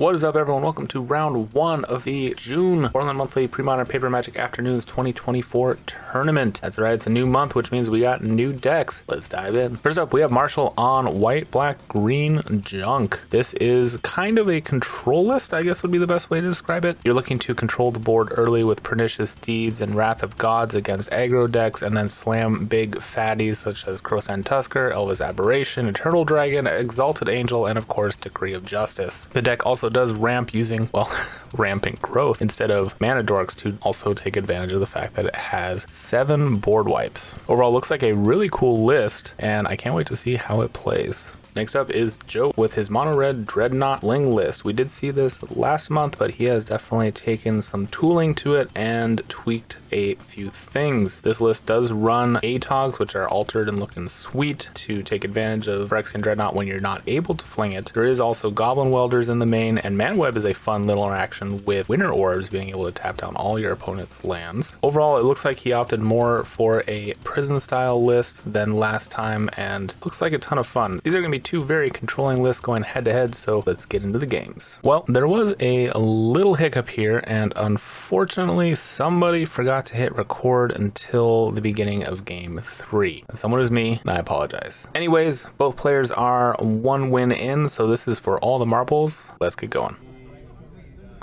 What is up, everyone? Welcome to round one of the June Portland Monthly Premodern Paper Magic Afternoons 2024 tournament. That's right, it's a new month, which means we got new decks. Let's dive in. First up, we have Marshall on white, black, green, junk. This is kind of a control list, I guess would be the best way to describe it. You're looking to control the board early with Pernicious Deeds and Wrath of Gods against aggro decks, and then slam big fatties such as Crowsand Tusker, Elvis Aberration, Eternal Dragon, Exalted Angel, and of course Decree of Justice. The deck also does ramp using, well, ramping growth instead of mana dorks to also take advantage of the fact that it has 7 board wipes. Overall, looks like a really cool list, and I can't wait to see how it plays. Next up is Joe with his mono red Dreadnought Fling list. We did see this last month, but he has definitely taken some tooling to it and tweaked a few things. This list does run ATOGs, which are altered and looking sweet to take advantage of Phyrexian Dreadnought when you're not able to fling it. There is also Goblin Welders in the main, and Manweb is a fun little interaction with Winter Orbs, being able to tap down all your opponent's lands. Overall, it looks like he opted more for a prison style list than last time, and looks like a ton of fun. These are going to be two very controlling lists going head to head, so let's get into the games. Well, there was a little hiccup here, and unfortunately somebody forgot to hit record until the beginning of game 3. And someone is me, and I apologize. Anyways, both players are 1 win in, so this is for all the marbles. Let's get going.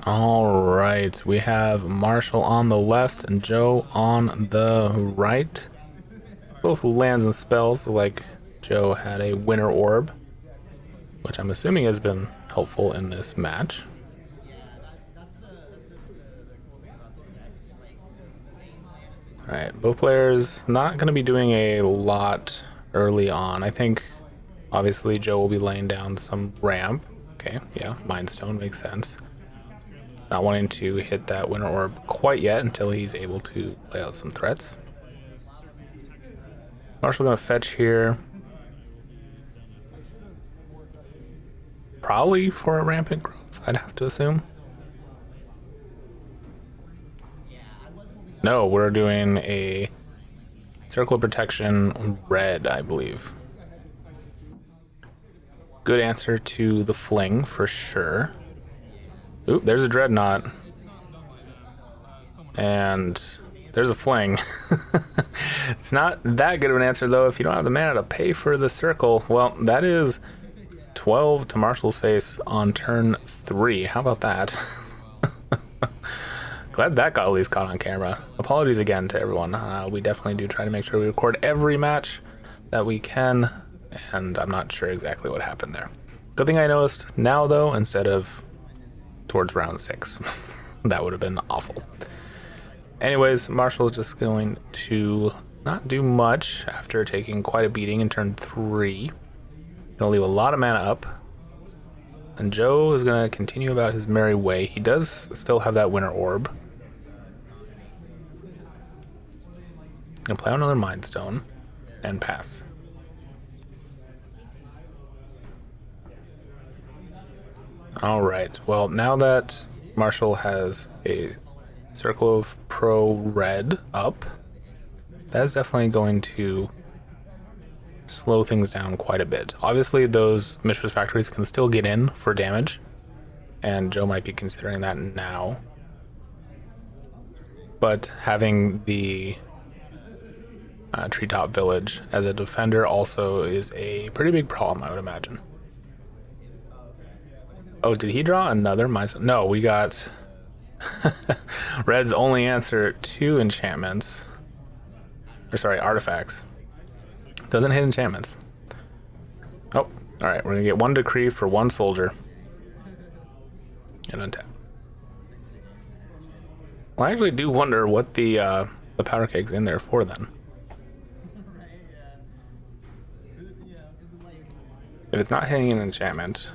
All right, we have Marshall on the left and Joe on the right. Both lands and spells, like Joe had a Winter Orb, which I'm assuming has been helpful in this match. Alright, both players not going to be doing a lot early on. I think, obviously, Joe will be laying down some ramp. Okay, yeah, Mind Stone makes sense. Not wanting to hit that Winter Orb quite yet until he's able to lay out some threats. Marshall going to fetch here. Probably for a rampant growth, I'd have to assume. No, we're doing a Circle of Protection red, I believe. Good answer to the Fling for sure. Oop, there's a Dreadnought. And there's a Fling. It's not that good of an answer, though, if you don't have the mana to pay for the Circle. Well, that is 12 to Marshall's face on turn 3. How about that? Glad that got at least caught on camera. Apologies again to everyone. We definitely do try to make sure we record every match that we can, and I'm not sure exactly what happened there. Good thing I noticed now, though, instead of towards round 6. That would have been awful. Anyways, Marshall is just going to not do much after taking quite a beating in turn 3. Gonna leave a lot of mana up, and Joe is gonna continue about his merry way. He does still have that Winter Orb. Gonna play another Mind Stone and pass. All right. Well, now that Marshall has a Circle of Pro red up, that is definitely going to slow things down quite a bit. Obviously, those Mishra's Factories can still get in for damage, and Joe might be considering that now. But having the Treetop Village as a defender also is a pretty big problem, I would imagine. Oh, did he draw another? No, we got Red's only answer 2 enchantments. Or sorry, artifacts. Doesn't hit enchantments. Oh, alright, we're gonna get 1 decree for 1 soldier. And untap. Well, I actually do wonder what the powder keg's in there for then. If it's not hitting an enchantment,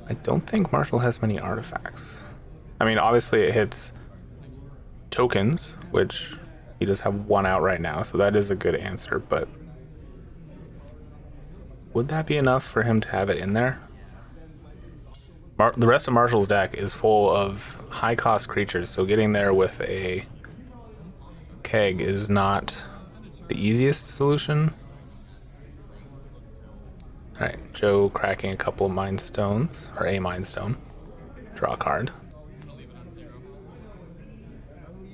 I don't think Marshall has many artifacts. I mean, obviously it hits tokens, which he does have 1 out right now, so that is a good answer, but would that be enough for him to have it in there? The rest of Marshall's deck is full of high-cost creatures, so getting there with a keg is not the easiest solution. Alright, Joe cracking a couple of Mind Stones, or a Mind Stone. Draw a card.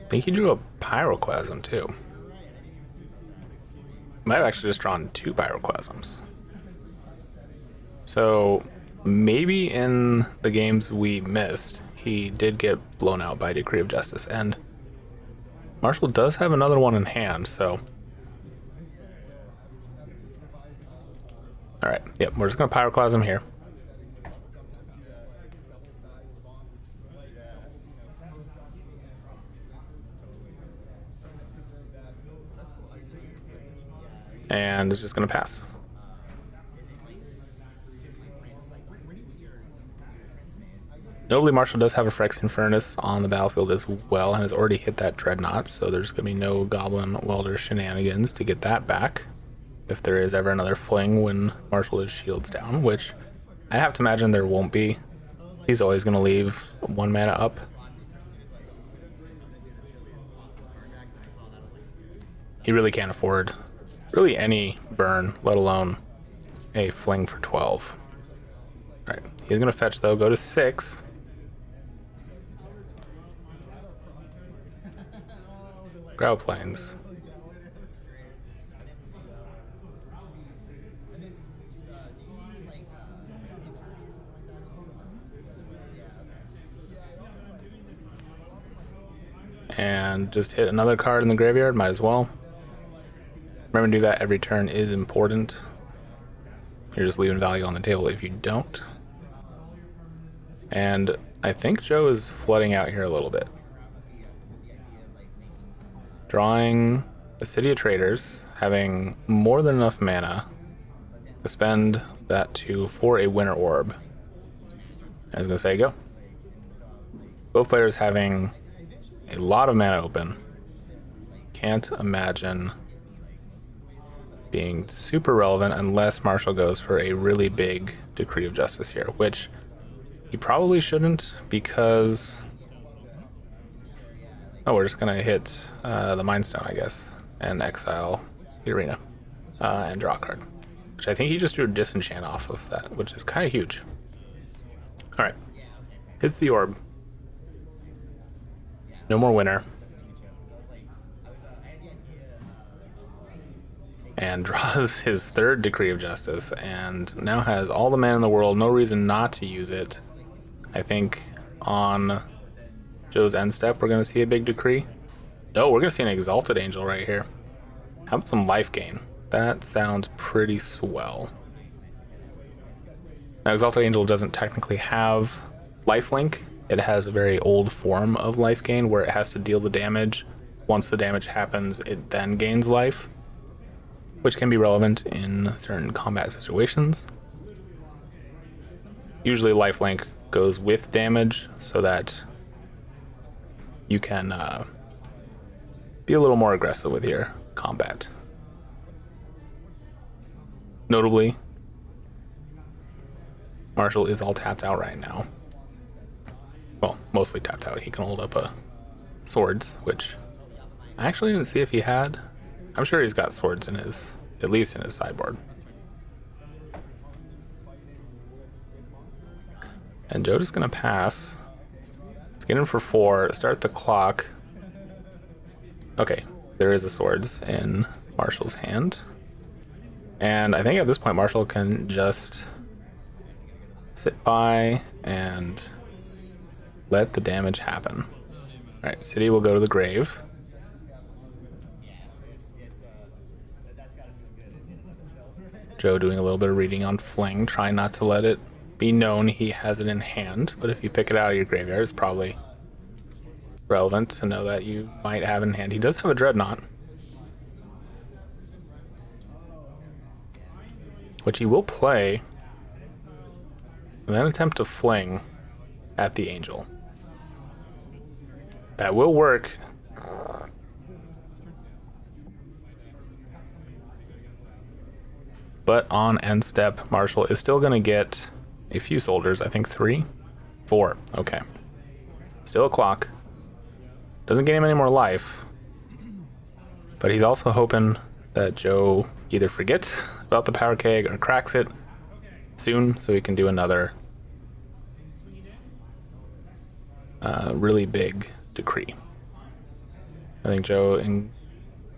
I think he drew a Pyroclasm too. Might have actually just drawn 2 Pyroclasms. So maybe in the games we missed, he did get blown out by Decree of Justice, and Marshall does have another one in hand, so... Alright, yep, we're just going to Pyroclasm here. And it's just going to pass. Notably, Marshall does have a Phyrexian Furnace on the battlefield as well, and has already hit that Dreadnought, so there's going to be no Goblin Welder shenanigans to get that back. If there is ever another Fling when Marshall is shields down, which I have to imagine there won't be. He's always going to leave 1 mana up. He really can't afford really any burn, let alone a Fling for 12. Alright, he's going to fetch though, go to 6. Growl Plains. And just hit another card in the graveyard, might as well. Remember to do that every turn is important. You're just leaving value on the table if you don't. And I think Joe is flooding out here a little bit. Drawing the City of Traders, having more than enough mana to spend that for a Winter Orb. I was going to say go. Both players having a lot of mana open. Can't imagine being super relevant unless Marshall goes for a really big Decree of Justice here, which he probably shouldn't, because... Oh, we're just gonna hit the Mind Stone, I guess, and exile the arena, and draw a card. Which I think he just drew a Disenchant off of that, which is kind of huge. Alright, hits the orb. No more winner. And draws his 3rd Decree of Justice, and now has all the mana in the world, no reason not to use it. I think on Joe's end step we're going to see a big Decree. No, we're going to see an Exalted Angel right here. How about some life gain? That sounds pretty swell. Now, Exalted Angel doesn't technically have lifelink. It has a very old form of life gain where it has to deal the damage. Once the damage happens, it then gains life, which can be relevant in certain combat situations. Usually lifelink goes with damage so that you can be a little more aggressive with your combat. Notably, Marshall is all tapped out right now. Well, mostly tapped out. He can hold up swords, which I actually didn't see if he had. I'm sure he's got swords in his, at least in his sideboard. And Joe just gonna pass. Let's get in for 4, start the clock. Okay, there is a swords in Marshall's hand. And I think at this point Marshall can just sit by and let the damage happen. Alright, City will go to the grave. Joe doing a little bit of reading on Fling, trying not to let it be known he has it in hand, but if you pick it out of your graveyard, it's probably relevant to know that you might have it in hand. He does have a Dreadnought, which he will play, and then attempt to Fling at the Angel. That will work. But on end step, Marshall is still going to get a few soldiers. I think 3? 4. Okay. Still a clock. Doesn't get him any more life. But he's also hoping that Joe either forgets about the power keg or cracks it. soon so we can do another really big decree. I think Joe in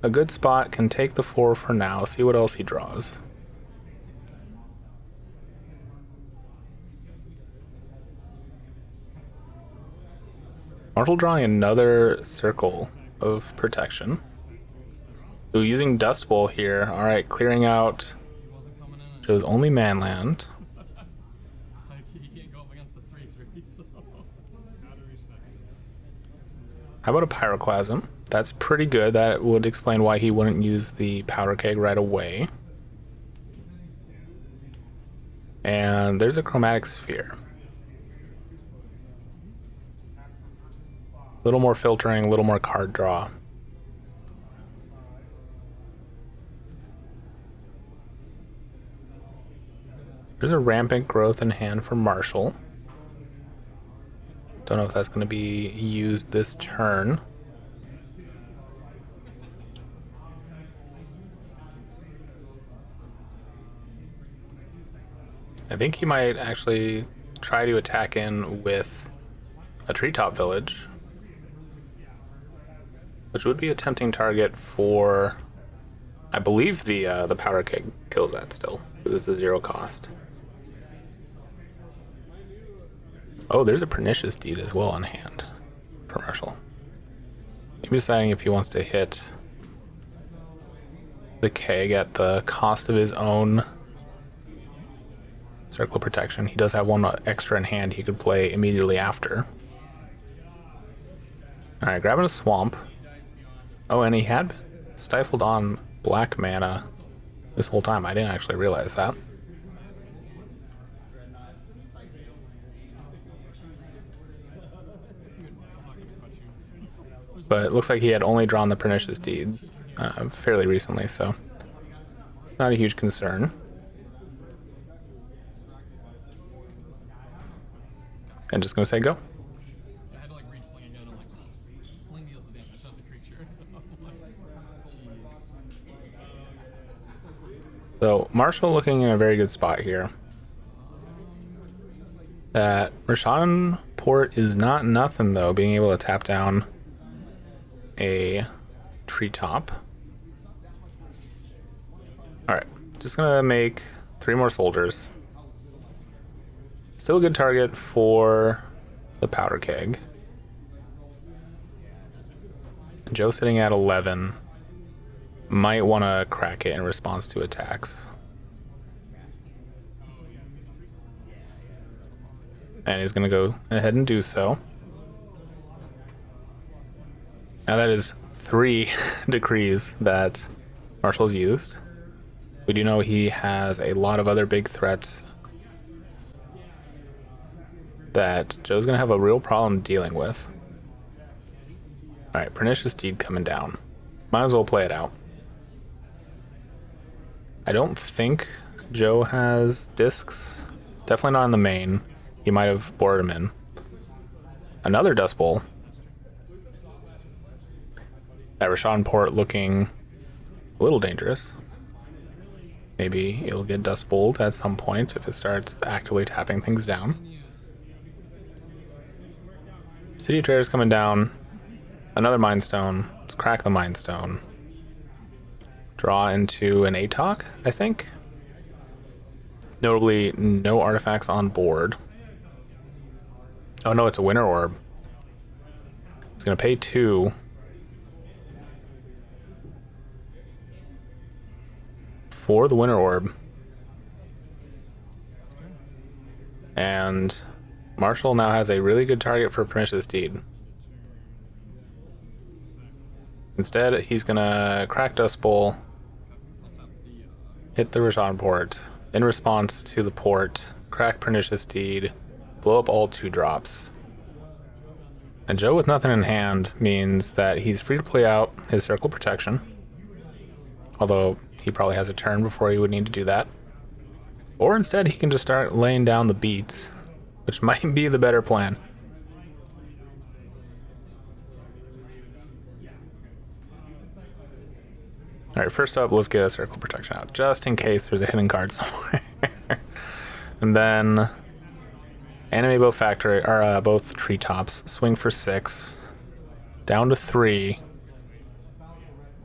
a good spot can take the 4 for now, see what else he draws. Marshall drawing another circle of protection. So using Dust Bowl here. Alright, clearing out Joe's only manland. How about a Pyroclasm? That's pretty good. That would explain why he wouldn't use the Powder Keg right away. And there's a Chromatic Sphere. A little more filtering, a little more card draw. There's a Rampant Growth in hand for Marshall. Don't know if that's going to be used this turn. I think he might actually try to attack in with a Treetop Village, which would be a tempting target for, I believe the Powder Keg kills that still, because it's a 0 cost. Oh, there's a Pernicious Deed as well on hand for Marshall. Maybe deciding if he wants to hit the Keg at the cost of his own Circle of Protection. He does have one extra in hand he could play immediately after. Alright, grabbing a Swamp. Oh, and he had been stifled on black mana this whole time. I didn't actually realize that. But it looks like he had only drawn the Pernicious Deed fairly recently, so not a huge concern. And just gonna say go. I had to like read Fling again. I'm like, oh, Fling deals the damage, not the creature. So Marshall looking in a very good spot here. That Rashawn Port is not nothing though, being able to tap down a Treetop. Alright, just gonna make 3 more soldiers. Still a good target for the Powder Keg. And Joe sitting at 11. Might want to crack it in response to attacks. And he's going to go ahead and do so. Now that is 3 decrees that Marshall's used. We do know he has a lot of other big threats that Joe's going to have a real problem dealing with. Alright, Pernicious Deed coming down. Might as well play it out. I don't think Joe has discs. Definitely not in the main. He might have boarded him in. Another Dust Bowl. That Rashawn Port looking a little dangerous. Maybe it'll get Dust Bowled at some point if it starts actively tapping things down. City Trader's coming down. Another Mind Stone. Let's crack the Mind Stone. Draw into an ATOC, I think. Notably, no artifacts on board. Oh no, it's a Winter Orb. It's going to pay 2. For the Winter Orb. And Marshall now has a really good target for Pernicious Deed. Instead, he's going to crack Dust Bowl. Hit the Rashawn Port. In response to the port, crack Pernicious Deed, blow up all 2 drops. And Joe with nothing in hand means that he's free to play out his Circle of Protection. Although he probably has a turn before he would need to do that. Or instead he can just start laying down the beats, which might be the better plan. Alright, first up, let's get a Circle of Protection out, just in case there's a hidden card somewhere. And then animate both factory, or both treetops. Swing for 6. Down to 3.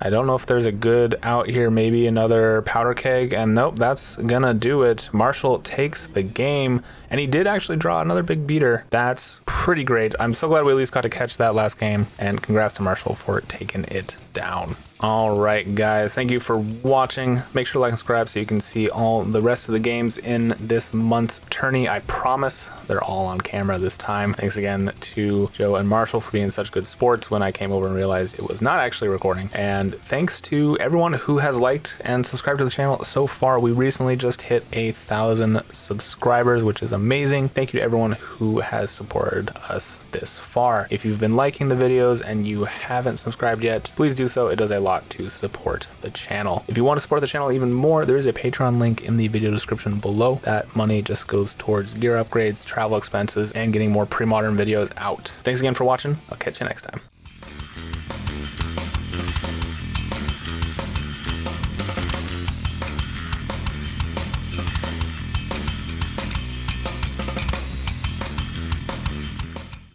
I don't know if there's a good out here, maybe another powder keg, and nope, that's gonna do it. Marshall takes the game, and he did actually draw another big beater. That's pretty great. I'm so glad we at least got to catch that last game, and congrats to Marshall for taking it down. All right, guys, thank you for watching. Make sure to like and subscribe so you can see all the rest of the games in this month's tourney. I promise they're all on camera this time. Thanks again to Joe and Marshall for being such good sports when I came over and realized it was not actually recording. And thanks to everyone who has liked and subscribed to the channel so far. We recently just hit 1,000 subscribers, which is amazing. Thank you to everyone who has supported us this far. If you've been liking the videos and you haven't subscribed yet, please do so. It does a lot to support the channel. If you want to support the channel even more, there is a Patreon link in the video description below. That money just goes towards gear upgrades, travel expenses, and getting more pre-modern videos out. Thanks again for watching. I'll catch you next time.